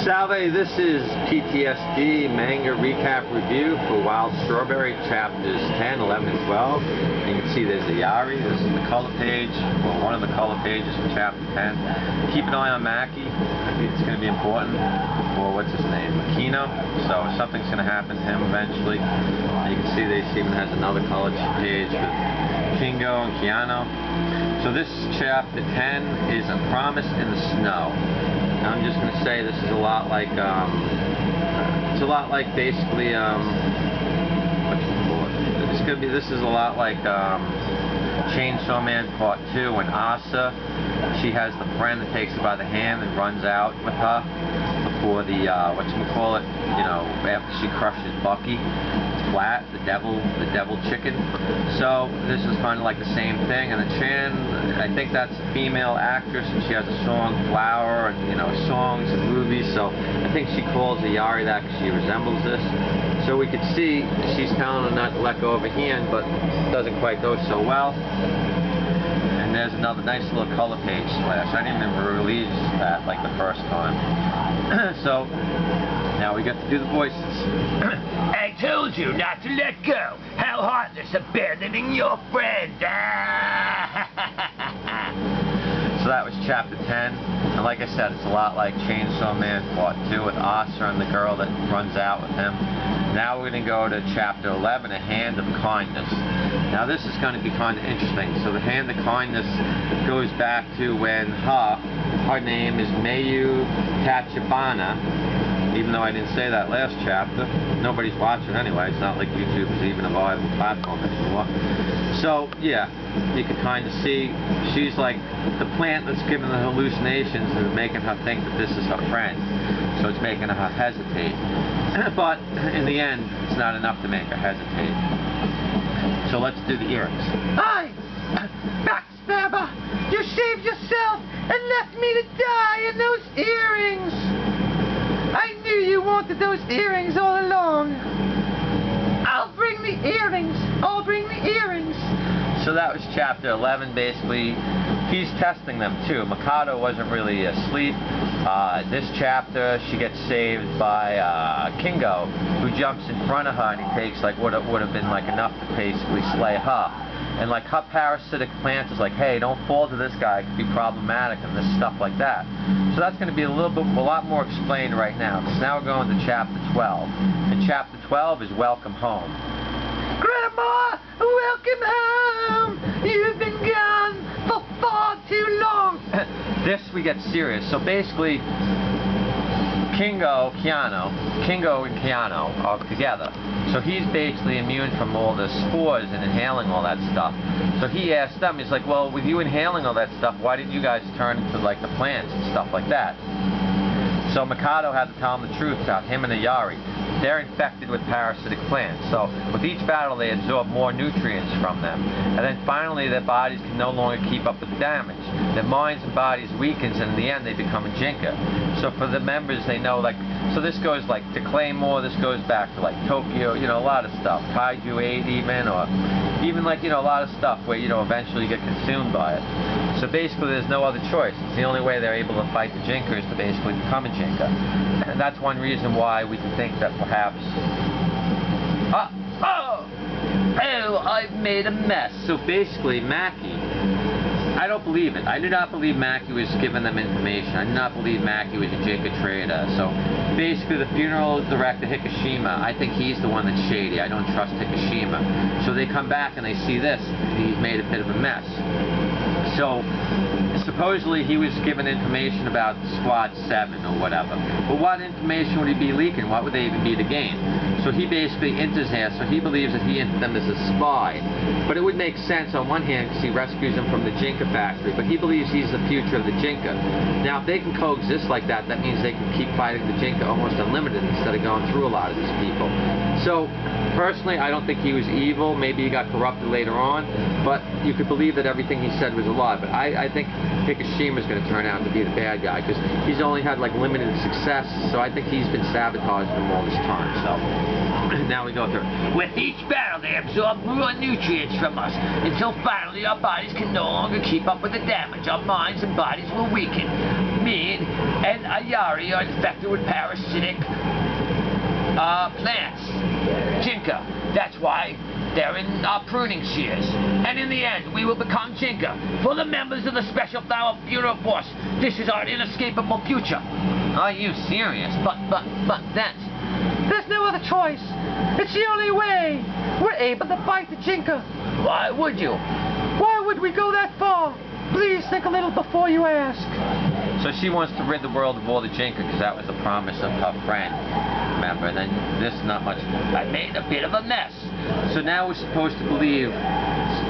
Salve, this is PTSD Manga Recap Review for Wild Strawberry Chapters 10, 11, and 12. You can see there's Ayari. This is the color page, or one of the color pages for Chapter 10. Keep an eye on Maki. I think it's going to be important for, what's his name, Makino. So something's going to happen to him eventually. And you can see this even has another color page with Kingo and Kayano. So this Chapter 10 is A Promise in the Snow. I'm just going to say this is a lot like, basically, this is a lot like Chainsaw Man Part 2 when Asa, she has the friend that takes her by the hand and runs out with her before the, whatchamacallit, you know, after she crushes Bucky. Flat, the devil chicken. So this is kind of like the same thing. And the Chan, I think that's a female actress, and she has a song Flower, and you know, songs and movies. So I think she calls Ayari that because she resembles this. So we could see she's telling her not to let go of her hand, but it doesn't quite go so well. And there's another nice little color page splash. I didn't even release that like the first time. So now we get to do the voices. I told you not to let go. How heartless abandoning your friend. So that was Chapter 10. And like I said, it's a lot like Chainsaw Man Part 2 with Asa and the girl that runs out with him. Now we're going to go to Chapter 11, A Hand of Kindness. Now this is going to be kind of interesting. So the Hand of Kindness goes back to when her name is Mayu Tachibona. Even though I didn't say that last chapter, nobody's watching anyway. It's not like YouTube is even a viable platform anymore. So, yeah, you can kind of see she's like the plant that's giving the hallucinations and making her think that this is her friend. So it's making her hesitate. But in the end, it's not enough to make her hesitate. So let's do the earrings. Hi! Backstabber! You saved yourself and left me to die in those earrings! I knew you wanted those earrings all along. I'll bring the earrings. I'll bring the earrings. So that was Chapter 11. Basically, he's testing them too. Makoto wasn't really asleep. This chapter, she gets saved by Kingo, who jumps in front of her and he takes like what would have been like enough to basically slay her. And like her parasitic plant is like, hey, don't fall to this guy, it could be problematic and this stuff like that. So that's going to be a lot more explained right now. Because now we're going to Chapter 12. And Chapter 12 is Welcome Home. Grandma, welcome home. You've been gone for far too long. This we get serious. So basically, Kingo and Kayano are together. So he's basically immune from all the spores and inhaling all that stuff. So he asked them, he's like, well, with you inhaling all that stuff, why didn't you guys turn into like the plants and stuff like that? So Makoto had to tell him the truth about him and Ayari. They're infected with parasitic plants. So with each battle they absorb more nutrients from them. And then finally their bodies can no longer keep up with the damage. Their minds and bodies weakens and in the end they become a Jinka. So for the members they know like, so this goes like to Claymore, this goes back to like Tokyo, you know, a lot of stuff. Kaiju 8 even, or even like, you know, a lot of stuff where, you know, eventually you get consumed by it. So basically there's no other choice. It's the only way they're able to fight the Jinka is to basically become a Jinka. And that's one reason why we can think that perhaps... Oh, I've made a mess. So basically Maki, I don't believe it. I do not believe Maki was giving them information. I do not believe Maki was a Jinka trader. So basically the funeral director Hikishima, I think he's the one that's shady. I don't trust Hikishima. So they come back and they see this. He's made a bit of a mess. So supposedly he was given information about Squad 7 or whatever. But what information would he be leaking? What would they even be to gain? So he basically enters here, so he believes that he entered them as a spy. But it would make sense on one hand because he rescues them from the Jinka factory, but he believes he's the future of the Jinka. Now if they can coexist like that, that means they can keep fighting the Jinka almost unlimited instead of going through a lot of these people. So personally, I don't think he was evil. Maybe he got corrupted later on, but you could believe that everything he said was a lie. But I think Hikishima's going to turn out to be the bad guy because he's only had like limited success, so I think he's been sabotaging them all this time. So now we go through. With each battle they absorb more nutrients from us until finally our bodies can no longer keep up with the damage. Our minds and bodies will weaken. and Ayari are infected with parasitic plants. Jinka. That's why they're in our pruning shears. And in the end, we will become Jinka. For the members of the Special Flower Funeral Force, this is our inescapable future. Are you serious? But that's... There's no other choice. It's the only way. We're able to fight the Jinka. Why would you? Why would we go that far? Please think a little before you ask. So she wants to rid the world of all the Jinka because that was the promise of her friend. Remember, and then this is not much. I made a bit of a mess. So now we're supposed to believe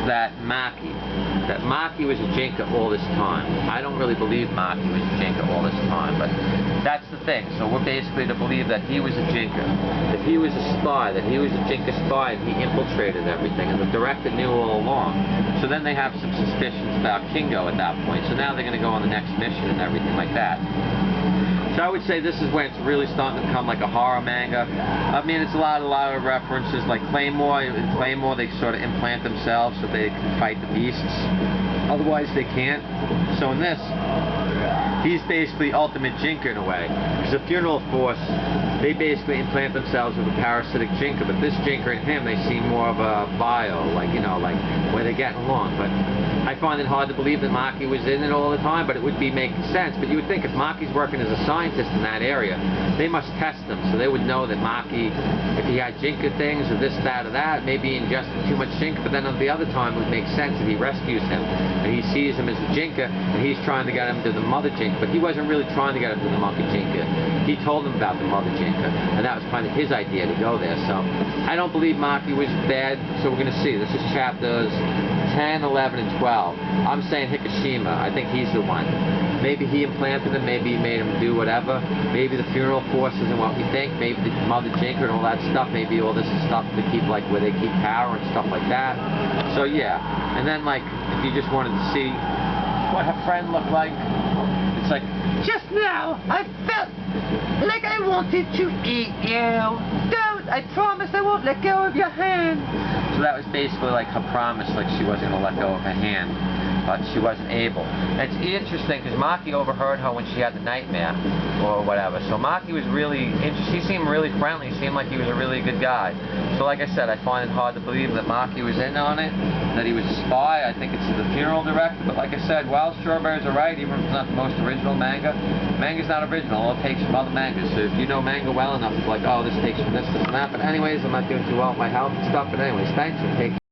that Maki was a Jinka all this time. I don't really believe Maki was a Jinka all this time, but that's the thing. So we're basically to believe that he was a Jinka, that he was a spy, that he was a Jinka spy, and he infiltrated everything, and the director knew all along. So then they have some suspicions about Kingo at that point. So now they're going to go on the next mission and everything like that. So I would say this is when it's really starting to become like a horror manga. I mean, it's a lot of references, like Claymore. In Claymore, they sort of implant themselves so they can fight the beasts. Otherwise, they can't. So in this, he's basically ultimate Jinka in a way. Because the Funeral Force, they basically implant themselves with a parasitic Jinka. But this Jinka and him, they seem more of a bio, like, you know, like where they're getting along. But I find it hard to believe that Maki was in it all the time, but it would be making sense. But you would think if Maki's working as a scientist in that area, they must test them, so they would know that Maki, if he had Jinka things or this, that, or that, maybe he ingested too much Jinka, but then at the other time it would make sense that he rescues him, and he sees him as the Jinka, and he's trying to get him to the mother Jinka, but he wasn't really trying to get him to the monkey Jinka. He told him about the mother Jinka, and that was kind of his idea to go there, so I don't believe Maki was bad, so we're going to see. This is chapters 10, 11, and 12. I'm saying Hikishima. I think he's the one. Maybe he implanted him, maybe he made him do whatever. Maybe the Funeral Force isn't what we think. Maybe the Mother Jinka and all that stuff. Maybe all this is stuff to keep, like, where they keep power and stuff like that. So, yeah. And then, like, if you just wanted to see what her friend looked like, it's like... Just now, I felt like I wanted to eat you. Don't! I promise I won't let go of your hand. So that was basically like her promise, like she wasn't going to let go of her hand, but she wasn't able. And it's interesting because Maki overheard her when she had the nightmare, or whatever. So Maki was really, he seemed really friendly, seemed like he was a really good guy. So like I said, I find it hard to believe that Maki was in on it, that he was a spy. I think it's the funeral director, but like I said, Wild Strawberries are right, even if it's not the most original manga. Manga's not original, it takes from other mangas. So if you know manga well enough, it's like, oh, this takes from this and that. But anyways, I'm not doing too well with my health and stuff. But anyways, thanks and take care.